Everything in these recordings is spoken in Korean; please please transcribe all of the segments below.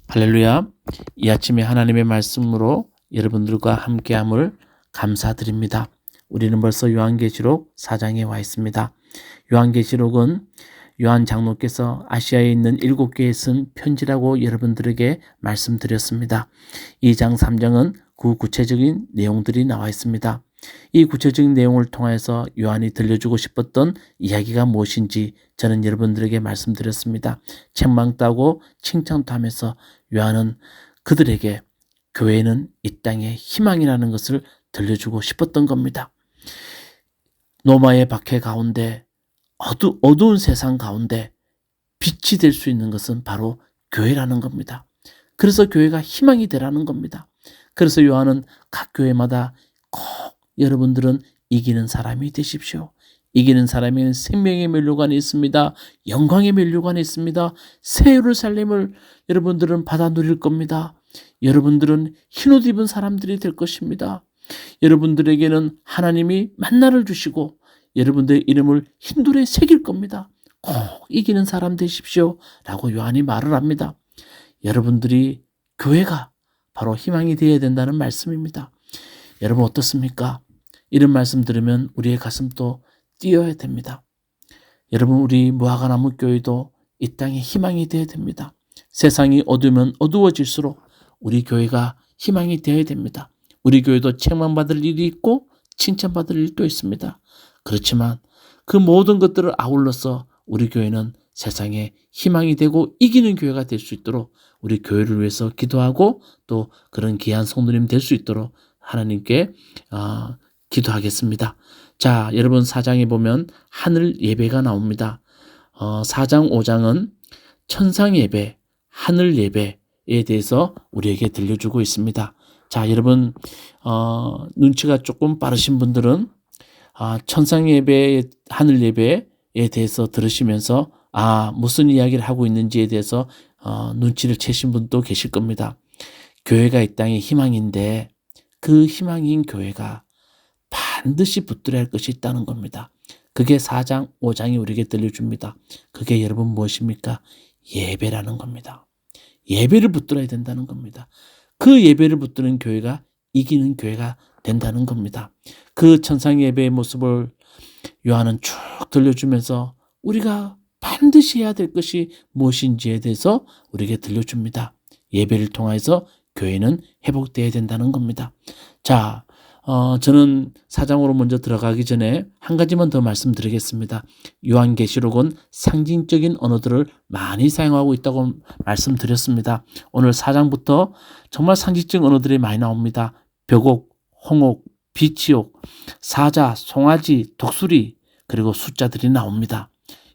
할렐루야. 이 아침에 하나님의 말씀으로 여러분들과 함께함을 감사드립니다. 우리는 벌써 요한계시록 4장에 와 있습니다. 요한계시록은 요한 장로께서 아시아에 있는 7개에 쓴 편지라고 여러분들에게 말씀드렸습니다. 2장 3장은 그 구체적인 내용들이 나와 있습니다. 이 구체적인 내용을 통해서 요한이 들려주고 싶었던 이야기가 무엇인지 저는 여러분들에게 말씀드렸습니다. 책망도 하고 칭찬도 하면서 요한은 그들에게 교회는 이 땅의 희망이라는 것을 들려주고 싶었던 겁니다. 노마의 박해 가운데 어두운 세상 가운데 빛이 될 수 있는 것은 바로 교회라는 겁니다. 그래서 교회가 희망이 되라는 겁니다. 그래서 요한은 각 교회마다 꼭 여러분들은 이기는 사람이 되십시오. 이기는 사람에게는 생명의 면류관이 있습니다. 영광의 면류관이 있습니다. 새 예루살렘을 여러분들은 받아 누릴 겁니다. 여러분들은 흰옷 입은 사람들이 될 것입니다. 여러분들에게는 하나님이 만나를 주시고 여러분들의 이름을 흰돌에 새길 겁니다. 꼭 이기는 사람 되십시오 라고 요한이 말을 합니다. 여러분들이 교회가 바로 희망이 되어야 된다는 말씀입니다. 여러분 어떻습니까? 이런 말씀 들으면 우리의 가슴도 뛰어야 됩니다. 여러분 우리 무화과나무 교회도 이 땅에 희망이 되어야 됩니다. 세상이 어두우면 어두워질수록 우리 교회가 희망이 되어야 됩니다. 우리 교회도 책망받을 일이 있고 칭찬받을 일도 있습니다. 그렇지만 그 모든 것들을 아울러서 우리 교회는 세상에 희망이 되고 이기는 교회가 될 수 있도록 우리 교회를 위해서 기도하고 또 그런 귀한 성도님 될 수 있도록 하나님께 기도하겠습니다. 자, 여러분 4장에 보면 하늘 예배가 나옵니다. 4장 5장은 천상 예배, 하늘 예배에 대해서 우리에게 들려주고 있습니다. 자, 여러분 눈치가 조금 빠르신 분들은 천상 예배, 하늘 예배에 대해서 들으시면서 무슨 이야기를 하고 있는지에 대해서 눈치를 채신 분도 계실 겁니다. 교회가 이 땅의 희망인데 그 희망인 교회가 반드시 붙들어야 할 것이 있다는 겁니다. 그게 4장, 5장이 우리에게 들려줍니다. 그게 여러분 무엇입니까? 예배라는 겁니다. 예배를 붙들어야 된다는 겁니다. 그 예배를 붙드는 교회가 이기는 교회가 된다는 겁니다. 그 천상 예배의 모습을 요한은 쭉 들려주면서 우리가 반드시 해야 될 것이 무엇인지에 대해서 우리에게 들려줍니다. 예배를 통해서 교회는 회복되어야 된다는 겁니다. 자, 저는 4장으로 먼저 들어가기 전에 한 가지만 더 말씀드리겠습니다. 요한계시록은 상징적인 언어들을 많이 사용하고 있다고 말씀드렸습니다. 오늘 4장부터 정말 상징적인 언어들이 많이 나옵니다. 벽옥, 홍옥, 비치옥, 사자, 송아지, 독수리 그리고 숫자들이 나옵니다.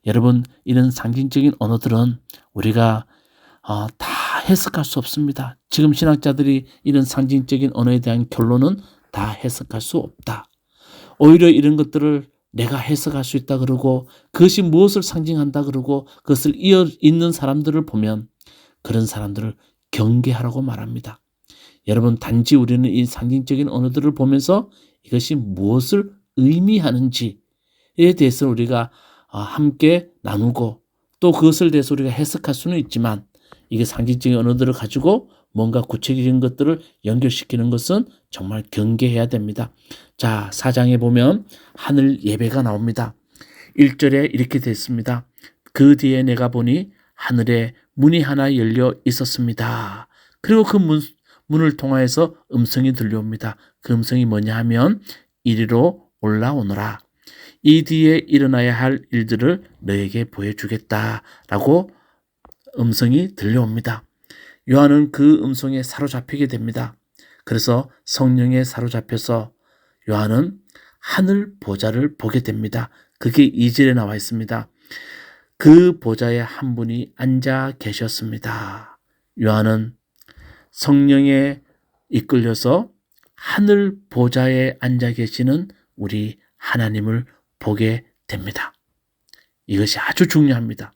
여러분 이런 상징적인 언어들은 우리가 다 해석할 수 없습니다. 지금 신학자들이 이런 상징적인 언어에 대한 결론은 다 해석할 수 없다. 오히려 이런 것들을 내가 해석할 수 있다 그러고 그것이 무엇을 상징한다 그러고 그것을 읽는 사람들을 보면 그런 사람들을 경계하라고 말합니다. 여러분 단지 우리는 이 상징적인 언어들을 보면서 이것이 무엇을 의미하는지에 대해서 우리가 함께 나누고 또 그것을 대해서 우리가 해석할 수는 있지만 이게 상징적인 언어들을 가지고 뭔가 구체적인 것들을 연결시키는 것은 정말 경계해야 됩니다. 자, 4장에 보면 하늘 예배가 나옵니다. 1절에 이렇게 되어 있습니다. 그 뒤에 내가 보니 하늘에 문이 하나 열려 있었습니다. 그리고 그 문을 통하여서 음성이 들려옵니다. 그 음성이 뭐냐 하면 이리로 올라오너라. 이 뒤에 일어나야 할 일들을 너에게 보여주겠다라고 음성이 들려옵니다. 요한은 그 음성에 사로잡히게 됩니다. 그래서 성령에 사로잡혀서 요한은 하늘 보좌를 보게 됩니다. 그게 2절에 나와 있습니다. 그 보좌에 한 분이 앉아 계셨습니다. 요한은 성령에 이끌려서 하늘 보좌에 앉아 계시는 우리 하나님을 보게 됩니다. 이것이 아주 중요합니다.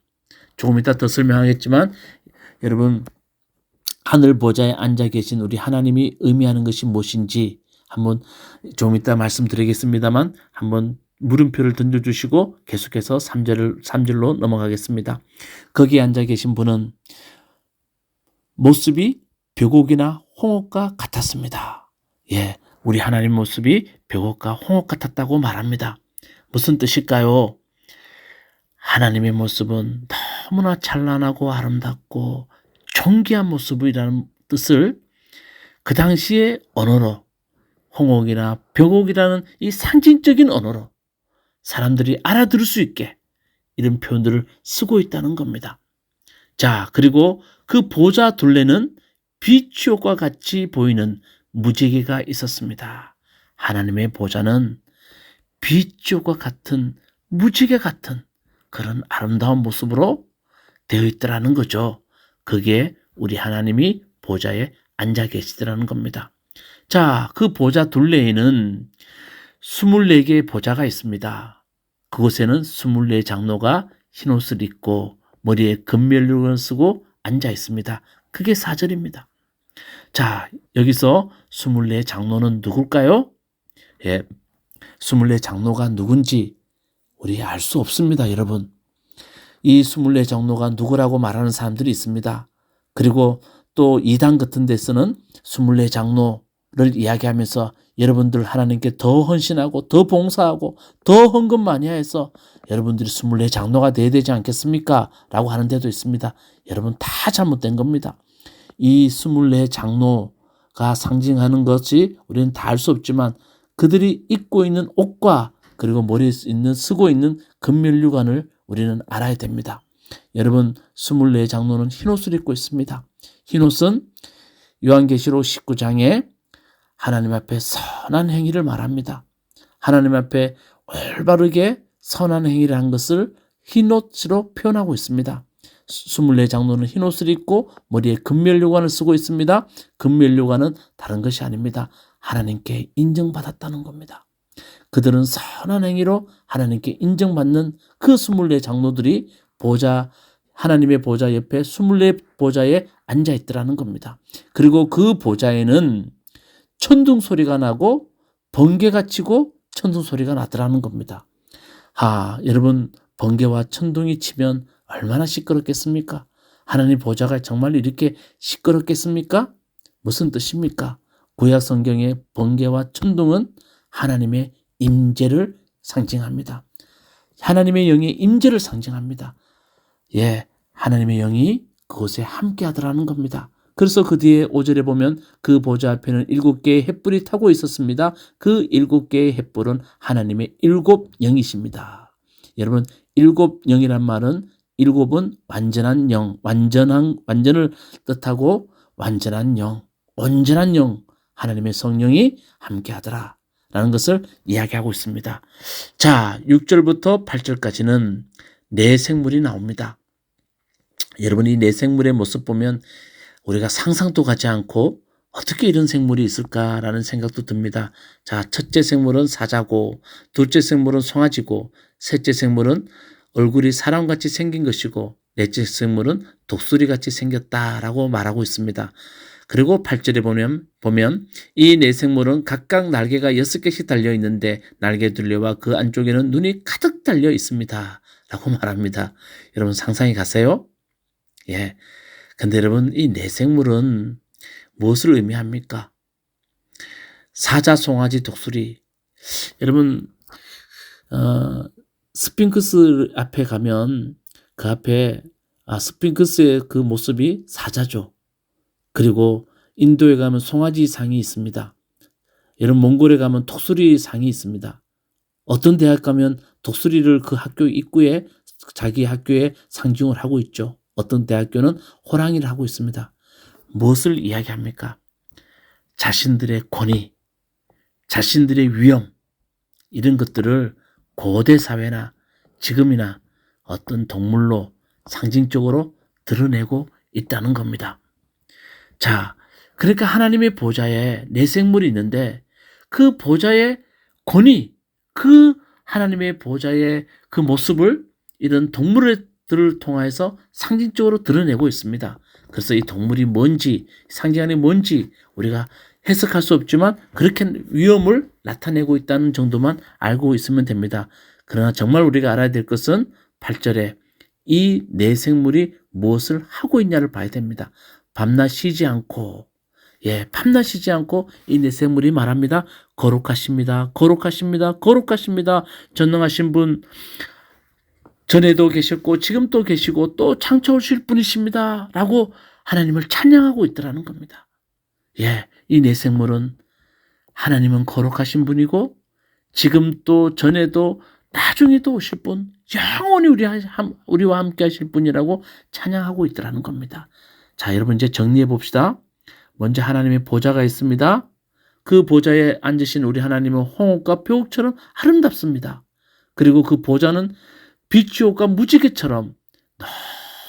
조금 이따 더 설명하겠지만 여러분 하늘 보좌에 앉아 계신 우리 하나님이 의미하는 것이 무엇인지 한번 좀 이따 말씀드리겠습니다만 한번 물음표를 던져주시고 계속해서 3절로 넘어가겠습니다. 거기에 앉아 계신 분은 모습이 벽옥이나 홍옥과 같았습니다. 예, 우리 하나님 모습이 벽옥과 홍옥 같았다고 말합니다. 무슨 뜻일까요? 하나님의 모습은 너무나 찬란하고 아름답고 존귀한 모습이라는 뜻을 그 당시의 언어로 홍옥이나 벽옥이라는 이 상징적인 언어로 사람들이 알아들을 수 있게 이런 표현들을 쓰고 있다는 겁니다. 자, 그리고 그 보좌 둘레는 빛과 같이 보이는 무지개가 있었습니다. 하나님의 보좌는 빛과 같은 무지개 같은 그런 아름다운 모습으로 되어 있더라는 거죠. 그게 우리 하나님이 보좌에 앉아 계시더라는 겁니다. 자, 그 보좌 둘레에는 24개의 보좌가 있습니다. 그곳에는 24 장로가 흰옷을 입고 머리에 금면류관을 쓰고 앉아 있습니다. 그게 4절입니다. 자, 여기서 24 장로는 누굴까요? 예, 24 장로가 누군지 우리 알 수 없습니다, 여러분. 이 24 장로가 누구라고 말하는 사람들이 있습니다. 그리고 또 이단 같은 데서는 24 장로를 이야기하면서 여러분들 하나님께 더 헌신하고 더 봉사하고 더 헌금 많이 해서 여러분들이 24 장로가 돼야 되지 않겠습니까? 라고 하는 데도 있습니다. 여러분 다 잘못된 겁니다. 이 24 장로가 상징하는 것이 우리는 다 알 수 없지만 그들이 입고 있는 옷과 그리고 머리에 쓰고 있는 금면류관을 우리는 알아야 됩니다. 여러분 24 장로는 흰옷을 입고 있습니다. 흰옷은 요한계시록 19장에 하나님 앞에 선한 행위를 말합니다. 하나님 앞에 올바르게 선한 행위를 한 것을 흰옷으로 표현하고 있습니다. 24 장로는 흰옷을 입고 머리에 금면류관을 쓰고 있습니다. 금면류관은 다른 것이 아닙니다. 하나님께 인정받았다는 겁니다. 그들은 선한 행위로 하나님께 인정받는 그 24 장로들이 하나님의 보좌 옆에 24 보좌에 앉아 있더라는 겁니다. 그리고 그 보좌에는 천둥 소리가 나고 번개가 치고 천둥 소리가 나더라는 겁니다. 여러분 번개와 천둥이 치면 얼마나 시끄럽겠습니까? 하나님 보좌가 정말 이렇게 시끄럽겠습니까? 무슨 뜻입니까? 구약 성경의 번개와 천둥은 하나님의 임재를 상징합니다. 하나님의 영의 임재를 상징합니다. 예, 하나님의 영이 그곳에 함께 하더라는 겁니다. 그래서 그 뒤에 5절에 보면 그 보좌 앞에는 7개의 횃불이 타고 있었습니다. 그 7개의 횃불은 하나님의 7영이십니다. 여러분 7영이란 말은 7은 완전한 영, 완전을 뜻하고 완전한 영, 온전한 영, 하나님의 성령이 함께 하더라 라는 것을 이야기하고 있습니다. 자, 6절부터 8절까지는 네 생물이 나옵니다. 여러분이 네 생물의 모습 보면 우리가 상상도 가지 않고 어떻게 이런 생물이 있을까라는 생각도 듭니다. 자, 첫째 생물은 사자고, 둘째 생물은 송아지고, 셋째 생물은 얼굴이 사람같이 생긴 것이고, 넷째 생물은 독수리같이 생겼다라고 말하고 있습니다. 그리고 8절에 보면 이 네 생물은 각각 날개가 6개씩 달려 있는데 날개 둘레와 그 안쪽에는 눈이 가득 달려 있습니다. 라고 말합니다. 여러분 상상이 가세요? 예. 근데 여러분 이 네 생물은 무엇을 의미합니까? 사자, 송아지, 독수리. 여러분 스핑크스 앞에 가면 그 앞에 스핑크스의 그 모습이 사자죠. 그리고 인도에 가면 송아지 상이 있습니다. 여러분 몽골에 가면 독수리 상이 있습니다. 어떤 대학 가면 독수리를 그 학교 입구에 자기 학교에 상징을 하고 있죠. 어떤 대학교는 호랑이를 하고 있습니다. 무엇을 이야기합니까? 자신들의 권위, 자신들의 위엄 이런 것들을 고대 사회나 지금이나 어떤 동물로 상징적으로 드러내고 있다는 겁니다. 자, 그러니까 하나님의 보좌에 네 생물이 있는데 그 보좌의 권위, 그 하나님의 보좌의 그 모습을 이런 동물들을 통해서 상징적으로 드러내고 있습니다. 그래서 이 동물이 뭔지, 상징하는 뭔지 우리가 해석할 수 없지만 그렇게 위험을 나타내고 있다는 정도만 알고 있으면 됩니다. 그러나 정말 우리가 알아야 될 것은 8절에 이 내생물이 무엇을 하고 있냐를 봐야 됩니다. 밤낮 쉬지 않고, 밤낮 쉬지 않고 이 내생물이 말합니다. 거룩하십니다. 거룩하십니다. 거룩하십니다. 전능하신 분, 전에도 계셨고 지금 또 계시고 또 창조하실 분이십니다. 라고 하나님을 찬양하고 있더라는 겁니다. 이 내생물은 하나님은 거룩하신 분이고 지금 또 전에도 나중에도 오실 분, 영원히 우리와 함께 하실 분이라고 찬양하고 있더라는 겁니다. 자, 여러분 이제 정리해 봅시다. 먼저 하나님의 보좌가 있습니다. 그 보좌에 앉으신 우리 하나님은 홍옥과 벼옥처럼 아름답습니다. 그리고 그 보좌는 빛이 옷과 무지개처럼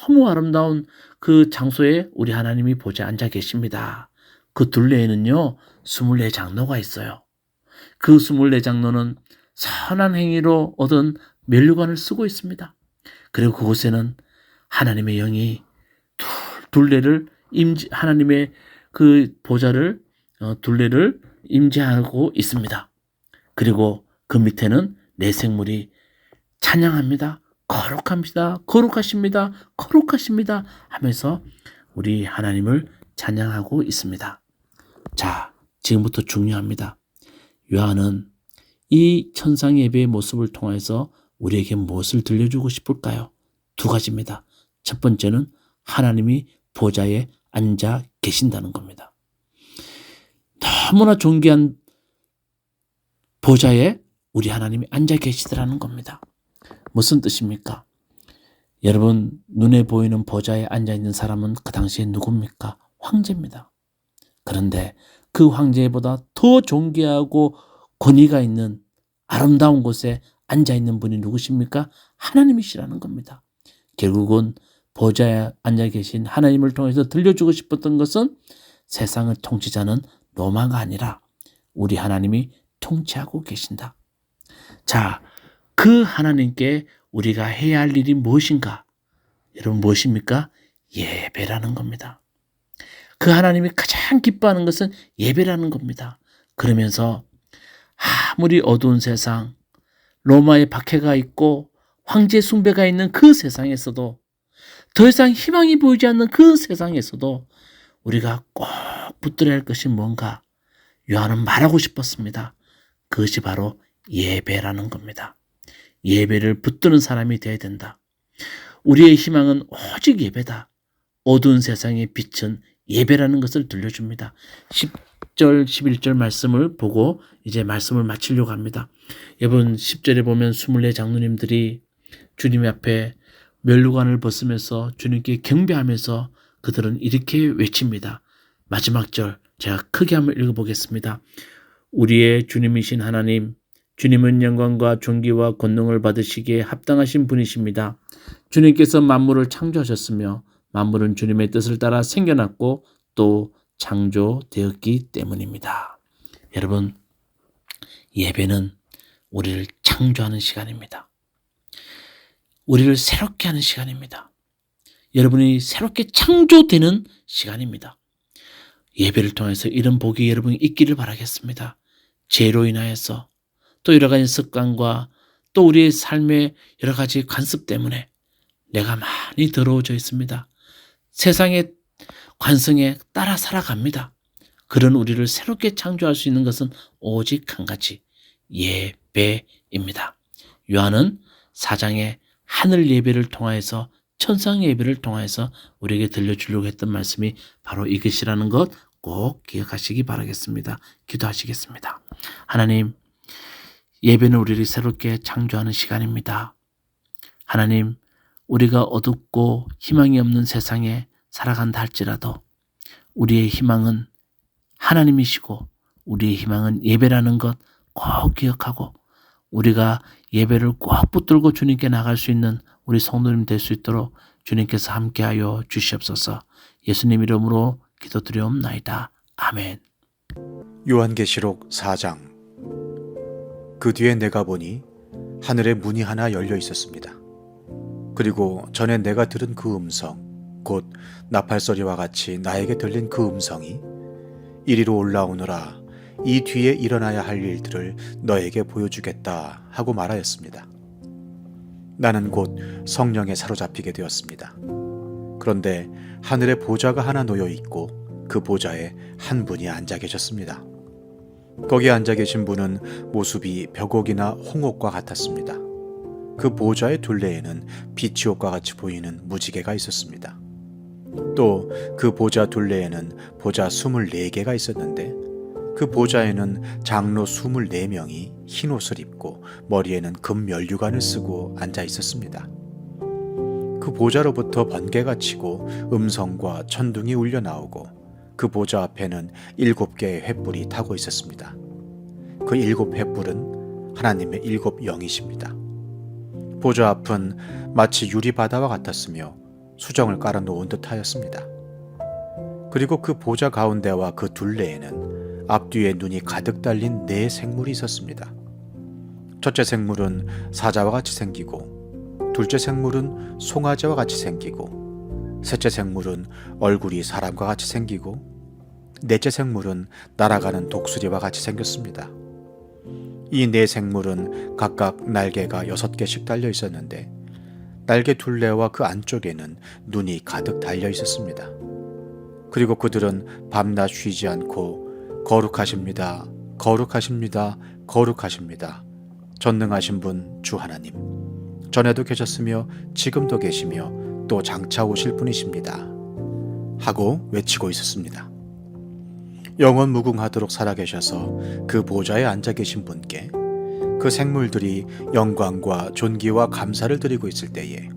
너무 아름다운 그 장소에 우리 하나님이 보좌에 앉아 계십니다. 그 둘레에는요 24장로가 있어요. 그 24장로는 선한 행위로 얻은 면류관을 쓰고 있습니다. 그리고 그곳에는 하나님의 영이 둘레를 하나님의 그 보좌를 둘레를 임재하고 있습니다. 그리고 그 밑에는 내생물이 찬양합니다. 거룩합니다. 거룩하십니다. 거룩하십니다. 하면서 우리 하나님을 찬양하고 있습니다. 자, 지금부터 중요합니다. 요한은 이 천상 예배의 모습을 통해서 우리에게 무엇을 들려주고 싶을까요? 두 가지입니다. 첫 번째는 하나님이 보좌에 앉아 계신다는 겁니다. 너무나 존귀한 보좌에 우리 하나님이 앉아 계시더라는 겁니다. 무슨 뜻입니까? 여러분, 눈에 보이는 보좌에 앉아있는 사람은 그 당시에 누굽니까? 황제입니다. 그런데 그 황제보다 더 존귀하고 권위가 있는 아름다운 곳에 앉아있는 분이 누구십니까? 하나님이시라는 겁니다. 결국은 보좌에 앉아 계신 하나님을 통해서 들려주고 싶었던 것은 세상의 통치자는 로마가 아니라 우리 하나님이 통치하고 계신다. 자, 그 하나님께 우리가 해야 할 일이 무엇인가? 여러분 무엇입니까? 예배라는 겁니다. 그 하나님이 가장 기뻐하는 것은 예배라는 겁니다. 그러면서 아무리 어두운 세상, 로마의 박해가 있고 황제 숭배가 있는 그 세상에서도 더 이상 희망이 보이지 않는 그 세상에서도 우리가 꼭 붙들어야 할 것이 뭔가 요한은 말하고 싶었습니다. 그것이 바로 예배라는 겁니다. 예배를 붙드는 사람이 되어야 된다. 우리의 희망은 오직 예배다. 어두운 세상의 빛은 예배라는 것을 들려줍니다. 10절, 11절 말씀을 보고 이제 말씀을 마치려고 합니다. 여러분 10절에 보면 24장로님들이 주님 앞에 면류관을 벗으면서 주님께 경배하면서 그들은 이렇게 외칩니다. 마지막 절 제가 크게 한번 읽어보겠습니다. 우리의 주님이신 하나님, 주님은 영광과 존귀와 권능을 받으시기에 합당하신 분이십니다. 주님께서 만물을 창조하셨으며 만물은 주님의 뜻을 따라 생겨났고 또 창조되었기 때문입니다. 여러분, 예배는 우리를 창조하는 시간입니다. 우리를 새롭게 하는 시간입니다. 여러분이 새롭게 창조되는 시간입니다. 예배를 통해서 이런 복이 여러분이 있기를 바라겠습니다. 죄로 인하여서 또 여러 가지 습관과 또 우리의 삶의 여러 가지 관습 때문에 내가 많이 더러워져 있습니다. 세상의 관성에 따라 살아갑니다. 그런 우리를 새롭게 창조할 수 있는 것은 오직 한 가지, 예배입니다. 요한은 4장의 하늘 예배를 통하여서 천상 예배를 통하여서 우리에게 들려주려고 했던 말씀이 바로 이것이라는 것 꼭 기억하시기 바라겠습니다. 기도하시겠습니다. 하나님, 예배는 우리를 새롭게 창조하는 시간입니다. 하나님, 우리가 어둡고 희망이 없는 세상에 살아간다 할지라도 우리의 희망은 하나님이시고 우리의 희망은 예배라는 것 꼭 기억하고 우리가 예배를 꼭 붙들고 주님께 나갈 수 있는 우리 성도님 될 수 있도록 주님께서 함께하여 주시옵소서. 예수님 이름으로 기도드리옵나이다. 아멘. 요한계시록 4장. 그 뒤에 내가 보니 하늘에 문이 하나 열려 있었습니다. 그리고 전에 내가 들은 그 음성, 곧 나팔소리와 같이 나에게 들린 그 음성이 이리로 올라오너라. 이 뒤에 일어나야 할 일들을 너에게 보여주겠다 하고 말하였습니다. 나는 곧 성령에 사로잡히게 되었습니다. 그런데 하늘에 보좌가 하나 놓여 있고 그 보좌에 한 분이 앉아 계셨습니다. 거기에 앉아 계신 분은 모습이 벽옥이나 홍옥과 같았습니다. 그 보좌의 둘레에는 빛이 옷과 같이 보이는 무지개가 있었습니다. 또 그 보좌 둘레에는 보좌 24개가 있었는데 그 보좌에는 장로 24명이 흰 옷을 입고 머리에는 금 면류관을 쓰고 앉아 있었습니다. 그 보좌로부터 번개가 치고 음성과 천둥이 울려 나오고 그 보좌 앞에는 7개의 횃불이 타고 있었습니다. 그 7횃불은 하나님의 7 영이십니다. 보좌 앞은 마치 유리바다와 같았으며 수정을 깔아놓은 듯 하였습니다. 그리고 그 보좌 가운데와 그 둘레에는 앞뒤에 눈이 가득 달린 4 생물이 있었습니다. 첫째 생물은 사자와 같이 생기고, 둘째 생물은 송아지와 같이 생기고, 셋째 생물은 얼굴이 사람과 같이 생기고, 넷째 생물은 날아가는 독수리와 같이 생겼습니다. 이 4 생물은 각각 날개가 6개씩 달려 있었는데 날개 둘레와 그 안쪽에는 눈이 가득 달려 있었습니다. 그리고 그들은 밤낮 쉬지 않고 거룩하십니다. 거룩하십니다. 거룩하십니다. 전능하신 분 주 하나님. 전에도 계셨으며 지금도 계시며 또 장차 오실 분이십니다. 하고 외치고 있었습니다. 영원 무궁하도록 살아계셔서 그 보좌에 앉아 계신 분께 그 생물들이 영광과 존귀와 감사를 드리고 있을 때에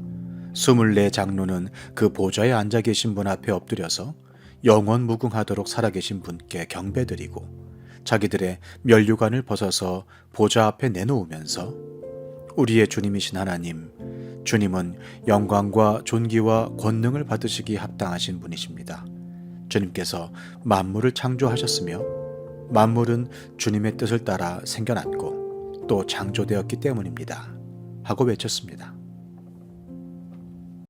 24 장로는 그 보좌에 앉아 계신 분 앞에 엎드려서 영원 무궁하도록 살아계신 분께 경배드리고 자기들의 면류관을 벗어서 보좌 앞에 내놓으면서 우리의 주님이신 하나님, 주님은 영광과 존귀와 권능을 받으시기 합당하신 분이십니다. 주님께서 만물을 창조하셨으며 만물은 주님의 뜻을 따라 생겨났고 또 창조되었기 때문입니다. 하고 외쳤습니다.